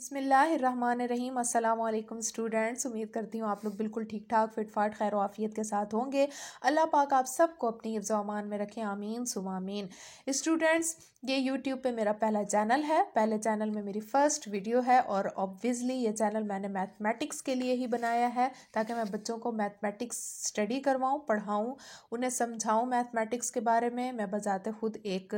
बिस्मिल्लाहिर्रहमानिर्रहीम। अस्सलाम वालेकुम स्टूडेंट्स, उम्मीद करती हूँ आप लोग बिल्कुल ठीक ठाक फिट फाट खैर आफियत के साथ होंगे। अल्लाह पाक आप सबको अपनी हिफ्ज़ व अमान में रखें, आमीन सुमा आमीन। स्टूडेंट्स, ये यूट्यूब पे मेरा पहला चैनल है, पहले चैनल में मेरी फ़र्स्ट वीडियो है और ऑब्वियसली ये चैनल मैंने मैथमेटिक्स के लिए ही बनाया है ताकि मैं बच्चों को मैथमेटिक्स स्टडी करवाऊँ, पढ़ाऊँ, उन्हें समझाऊँ मैथमेटिक्स के बारे में। मैं बजाते खुद एक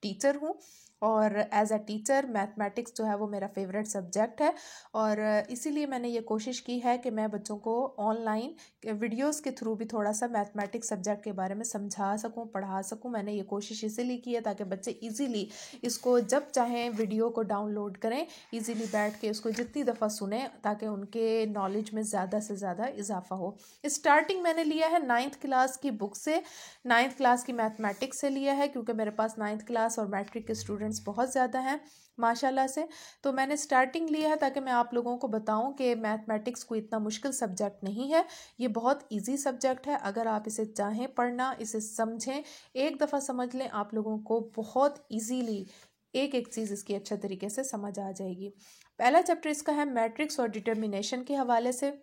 टीचर हूँ और एज अ टीचर मैथमेटिक्स जो है वो मेरा फेवरेट सब्जेक्ट है और इसीलिए मैंने ये कोशिश की है कि मैं बच्चों को ऑनलाइन वीडियोस के थ्रू भी थोड़ा सा मैथमेटिक्स सब्जेक्ट के बारे में समझा सकूं, पढ़ा सकूं। मैंने ये कोशिश इसीलिए की है ताकि बच्चे इजीली इसको जब चाहें वीडियो को डाउनलोड करें, इजीली बैठ के उसको जितनी दफ़ा सुने ताकि उनके नॉलेज में ज़्यादा से ज़्यादा इजाफा हो। स्टार्टिंग मैंने लिया है 9th क्लास की बुक से, 9th क्लास की मैथमेटिक्स से लिया है क्योंकि मेरे पास 9th क्लास और मैट्रिक के स्टूडेंट्स बहुत ज़्यादा हैं माशाल्लाह से। तो मैंने स्टार्टिंग लिया है ताकि मैं आप लोगों को बताऊं कि मैथमेटिक्स कोई इतना मुश्किल सब्जेक्ट नहीं है, ये बहुत इजी सब्जेक्ट है। अगर आप इसे चाहें पढ़ना, इसे समझें, एक दफ़ा समझ लें, आप लोगों को बहुत इजीली एक एक चीज़ इसकी अच्छे तरीके से समझ आ जाएगी। पहला चैप्टर इसका है मैट्रिक्स और डिटर्मिनेशन के हवाले से।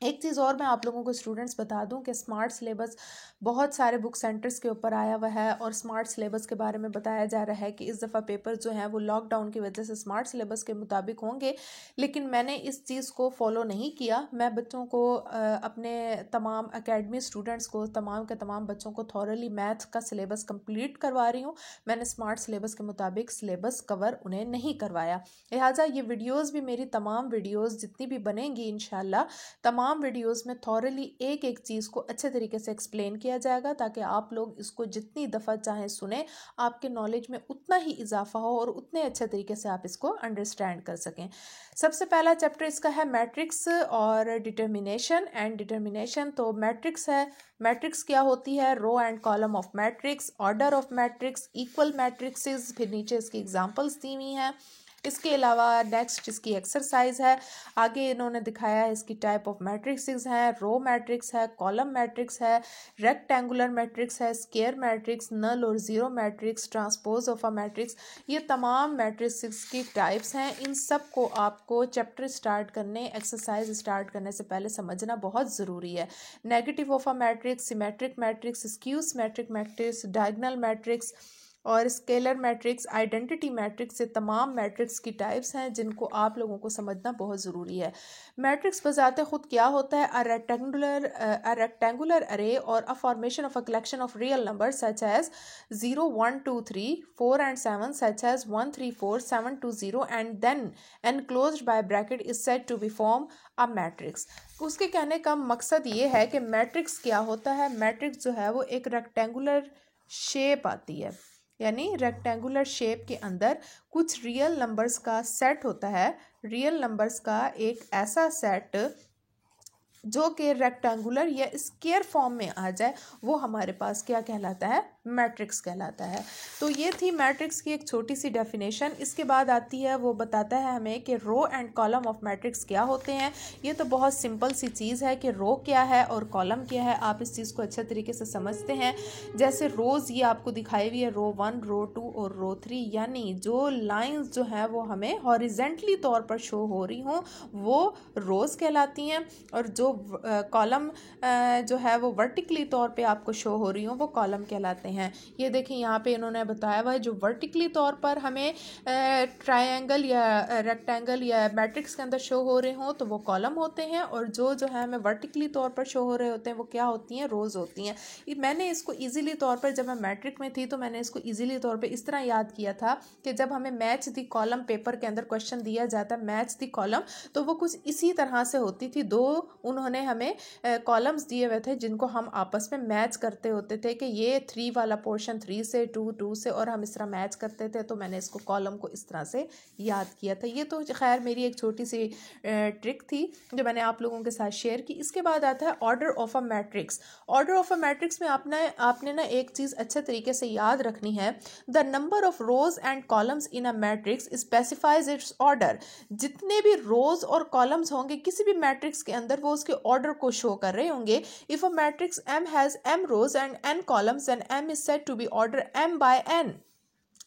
एक चीज़ और मैं आप लोगों को स्टूडेंट्स बता दूं कि स्मार्ट सिलेबस बहुत सारे बुक सेंटर्स के ऊपर आया हुआ है और स्मार्ट सिलेबस के बारे में बताया जा रहा है कि इस दफ़ा पेपर जो हैं वो लॉकडाउन की वजह से स्मार्ट सिलेबस के मुताबिक होंगे, लेकिन मैंने इस चीज़ को फॉलो नहीं किया। मैं बच्चों को अपने तमाम एकेडमी स्टूडेंट्स को, तमाम के तमाम बच्चों को थॉरली मैथ का सिलेबस कंप्लीट करवा रही हूँ। मैंने स्मार्ट सिलेबस के मुताबिक सिलेबस कवर उन्हें नहीं करवाया, लिहाजा ये वीडियोज़ भी, मेरी तमाम वीडियोज़ जितनी भी बनेंगी इंशाल्लाह, तमाम वीडियोस में थॉरली एक एक चीज़ को अच्छे तरीके से एक्सप्लेन किया जाएगा ताकि आप लोग इसको जितनी दफ़ा चाहें सुने, आपके नॉलेज में उतना ही इजाफा हो और उतने अच्छे तरीके से आप इसको अंडरस्टैंड कर सकें। सबसे पहला चैप्टर इसका है मैट्रिक्स और डिटर्मिनेशन एंड डिटर्मिनेशन। तो मैट्रिक्स है, मैट्रिक्स क्या होती है, row and column of matrix, order of matrix, equal matrices, फिर नीचे इसकी एग्जांपल्स दी हुई हैं। इसके अलावा नेक्स्ट इसकी एक्सरसाइज है, आगे इन्होंने दिखाया है इसकी टाइप ऑफ मैट्रिक्सेस हैं, रो मैट्रिक्स है, कॉलम मैट्रिक्स है, रेक्टेंगुलर मैट्रिक्स है, स्क्वायर मैट्रिक्स, नल और zero matrix, transpose of a matrix. ये तमाम मैट्रिक्स की टाइप्स हैं। इन सब को आपको चैप्टर स्टार्ट करने, एक्सरसाइज स्टार्ट करने से पहले समझना बहुत ज़रूरी है। Negative of a matrix, symmetric matrix, skew symmetric matrix, diagonal matrix और स्केलर मैट्रिक्स, आइडेंटिटी मैट्रिक्स, से तमाम मैट्रिक्स की टाइप्स हैं जिनको आप लोगों को समझना बहुत ज़रूरी है। मैट्रिक्स बजाते खुद क्या होता है, अ रेक्टेंगुलर अरे और a formation of a collection of real number such as 0 1 2 3 4 and 7 such as 1 3 4 7 2 0 and then enclosed by bracket is said to be form a matrix। उसके कहने का मकसद ये है कि मैट्रिक्स क्या होता है। मैट्रिक्स जो है वो एक रेक्टेंगुलर शेप आती है, यानी रेक्टेंगुलर शेप के अंदर कुछ रियल नंबर्स का सेट होता है, रियल नंबर्स का एक ऐसा सेट जो कि रेक्टेंगुलर या स्क्वायर फॉर्म में आ जाए, वो हमारे पास क्या कहलाता है, मैट्रिक्स कहलाता है। तो ये थी मैट्रिक्स की एक छोटी सी डेफिनेशन। इसके बाद आती है, वो बताता है हमें कि row and column of matrix क्या होते हैं। ये तो बहुत सिंपल सी चीज़ है कि रो क्या है और कॉलम क्या है, आप इस चीज़ को अच्छे तरीके से समझते हैं। जैसे रोज़ ये आपको दिखाई हुई है, रो 1, रो 2 और रो 3, यानी जो लाइन्स जो हैं वो हमें हॉरिजेंटली तौर पर शो हो रही हों वो रोज़ कहलाती हैं, और जो कॉलम जो है वो वर्टिकली तौर पे आपको शो हो रही हो वो कॉलम कहलाते हैं। ये देखें यहाँ पे इन्होंने बताया हुआ है, जो वर्टिकली तौर पर हमें ट्रायंगल या रेक्टेंगल या मैट्रिक्स के अंदर शो हो रहे हों तो वो कॉलम होते हैं, और जो है हमें वर्टिकली तौर पर शो हो रहे होते हैं वो क्या होती हैं, रोज़ होती हैं। मैंने इसको ईजिली तौर पर, जब मैं मैट्रिक में थी तो मैंने इसको ईजिली तौर पर इस तरह याद किया था कि जब हमें मैच दी कॉलम पेपर के अंदर क्वेश्चन दिया जाता है, मैच दी कॉलम, तो वो कुछ इसी तरह से होती थी। दो उन्होंने हमें कॉलम्स दिए हुए थे जिनको हम आपस में मैच करते होते थे कि ये 3 वाला पोर्शन 3 से, 2 से, और हम इस तरह मैच करते थे। तो मैंने इसको कॉलम को इस तरह से याद किया था। ये तो खैर मेरी एक छोटी सी ट्रिक थी जो मैंने आप लोगों के साथ शेयर की। इसके बाद आता है order of a matrix. Order of a matrix में आपने ना एक चीज़ अच्छे तरीके से याद रखनी है, the number of rose and columns in a matrix specifies it's order. जितने भी रोज और कॉलम्स होंगे किसी भी मैट्रिक्स के अंदर, वो उसके ऑर्डर को शो कर रहे होंगे। If a matrix M has M rows and N columns, then M is said to be order M by N।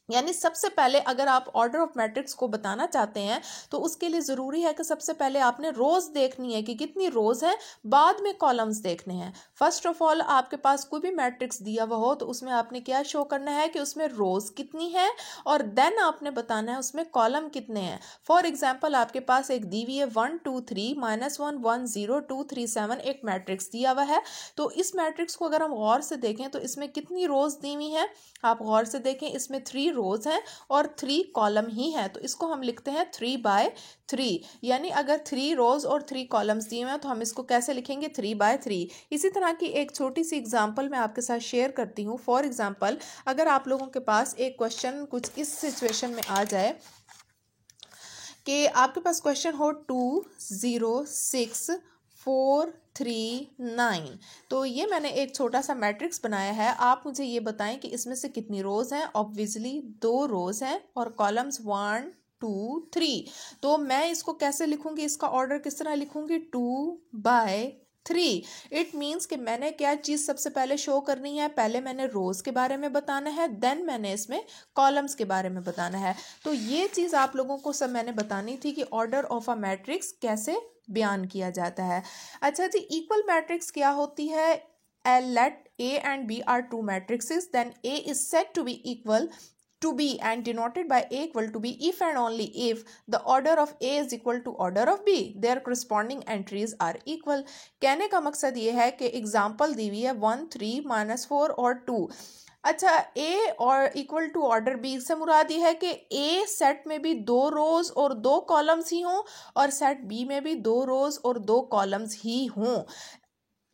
यानी सबसे पहले अगर आप ऑर्डर ऑफ मैट्रिक्स को बताना चाहते हैं तो उसके लिए ज़रूरी है कि सबसे पहले आपने रोज़ देखनी है कि कितनी रोज़ हैं, बाद में कॉलम्स देखने हैं। फर्स्ट ऑफ ऑल आपके पास कोई भी मैट्रिक्स दिया हुआ हो तो उसमें आपने क्या शो करना है कि उसमें रोज़ कितनी है और देन आपने बताना है उसमें कॉलम कितने हैं। फॉर एग्जाम्पल आपके पास एक दी हुई है 1 2 3 -1 1 0 2 3 7 एक मैट्रिक्स दिया हुआ है। तो इस मैट्रिक्स को अगर हम गौर से देखें तो इसमें कितनी रोज़ दी हुई हैं, आप गौर से देखें, इसमें 3 रोज हैं और 3 कॉलम ही हैं। तो इसको हम लिखते हैं 3/3। यानी अगर 3 रोज और 3 कॉलम्स दिए हुए हैं तो हम इसको कैसे लिखेंगे 3/3। इसी तरह की एक छोटी सी एग्जांपल मैं आपके साथ शेयर करती हूँ। फॉर एग्जांपल अगर आप लोगों के पास एक क्वेश्चन कुछ इस सिचुएशन में आ जाए कि आपके पास क्वेश्चन हो 2 0 6 4 3 9। तो ये मैंने एक छोटा सा मैट्रिक्स बनाया है। आप मुझे ये बताएं कि इसमें से कितनी रोज हैं। ऑब्वियसली 2 रोज हैं और कॉलम्स 1 2 3। तो मैं इसको कैसे लिखूंगी, इसका ऑर्डर किस तरह लिखूंगी 2/3। इट मीन्स कि मैंने क्या चीज़ सबसे पहले शो करनी है, पहले मैंने रोज के बारे में बताना है, देन मैंने इसमें कॉलम्स के बारे में बताना है। तो ये चीज़ आप लोगों को सब मैंने बतानी थी कि ऑर्डर ऑफ अ मैट्रिक्स कैसे बयान किया जाता है। अच्छा जी, इक्वल मैट्रिक्स क्या होती है? Let A and B are two matrices, then A is said to be equal to B and denoted by A equal to B if and only if the order of A is equal to order of B, their corresponding entries are equal। कहने का मकसद ये है कि example दी हुई है 1 3 -4 और 2। अच्छा, ए और इक्वल टू ऑर्डर बी से मुराद ये है कि ए सेट में भी 2 रोज और 2 कॉलम्स ही हों और सेट बी में भी 2 रोज और 2 कॉलम्स ही हों।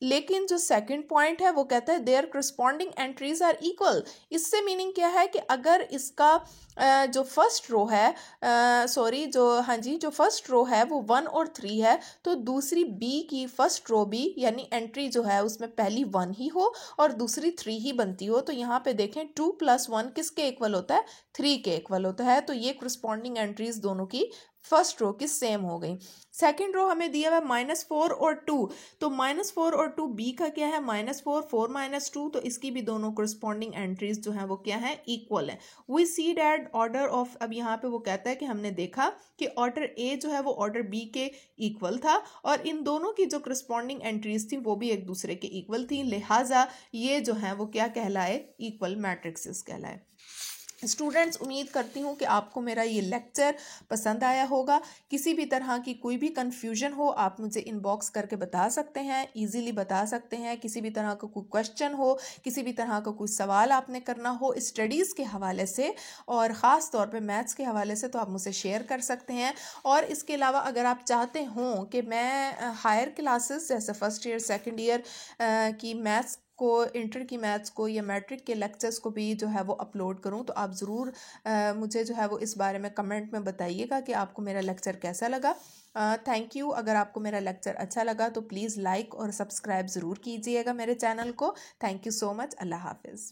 लेकिन जो सेकंड पॉइंट है वो कहता है there corresponding entries are equal. इससे मीनिंग क्या है कि अगर इसका जो फर्स्ट रो है, जो फर्स्ट रो है वो 1 और 3 है तो दूसरी बी की फर्स्ट रो भी यानी एंट्री जो है उसमें पहली 1 ही हो और दूसरी 3 ही बनती हो। तो यहाँ पे देखें 2 + 1 किसके इक्वल होता है, 3 के इक्वल होता है। तो ये करस्पॉन्डिंग एंट्रीज दोनों की फर्स्ट रो की सेम हो गई। सेकंड रो हमें दिया हुआ -4 और 2। तो -4 और 2 बी का क्या है -4 4 -2। तो इसकी भी दोनों करस्पॉन्डिंग एंट्रीज जो है वो क्या है, इक्वल है। We see that order of, अब यहाँ पे वो कहता है कि हमने देखा कि ऑर्डर ए जो है वो ऑर्डर बी के इक्वल था और इन दोनों की जो करस्पॉन्डिंग एंट्रीज थी वो भी एक दूसरे के इक्वल थी, लिहाजा ये जो है वो क्या कहलाए, इक्वल मैट्रिक्सेस कहलाए। स्टूडेंट्स, उम्मीद करती हूँ कि आपको मेरा ये लेक्चर पसंद आया होगा। किसी भी तरह की कोई भी कन्फ्यूजन हो आप मुझे इनबॉक्स करके बता सकते हैं, इजीली बता सकते हैं। किसी भी तरह का कोई क्वेश्चन हो, किसी भी तरह का कोई सवाल आपने करना हो स्टडीज़ के हवाले से और ख़ास तौर पे मैथ्स के हवाले से, तो आप मुझसे शेयर कर सकते हैं। और इसके अलावा अगर आप चाहते हों कि मैं हायर क्लासेस जैसे फर्स्ट ईयर सेकेंड ईयर की मैथ्स को, इंटर की मैथ्स को या मैट्रिक के लेक्चर्स को भी जो है वो अपलोड करूं, तो आप ज़रूर मुझे जो है वो इस बारे में कमेंट में बताइएगा कि आपको मेरा लेक्चर कैसा लगा। Thank you. अगर आपको मेरा लेक्चर अच्छा लगा तो प्लीज़ लाइक और सब्सक्राइब ज़रूर कीजिएगा मेरे चैनल को। Thank you so much. अल्लाह हाफिज़।